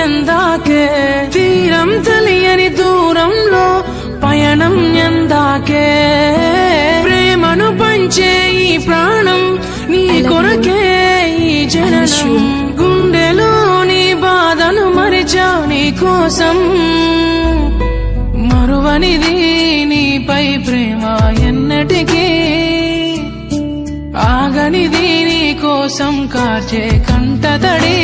ఎందాకే తీరం తెలియని దూరంలో పయనం ఎందాకే ప్రేమను పంచే ఈ ప్రాణం నీ కొరకే ఈ జననం గుండెలో నీ బాధను మరిచా నీ కోసం మరువనిది నీపై ప్రేమ ఎన్నటికీ ఆగనిది నీ కోసం కార్చే కంటతడి